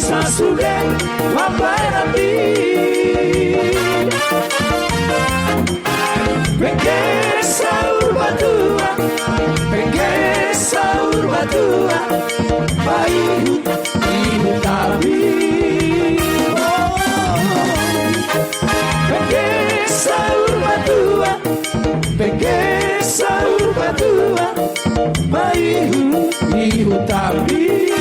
Sasuge Waparati Peke saur batua Bayu ibu tabi Peke saur batua Bayu ibu tabi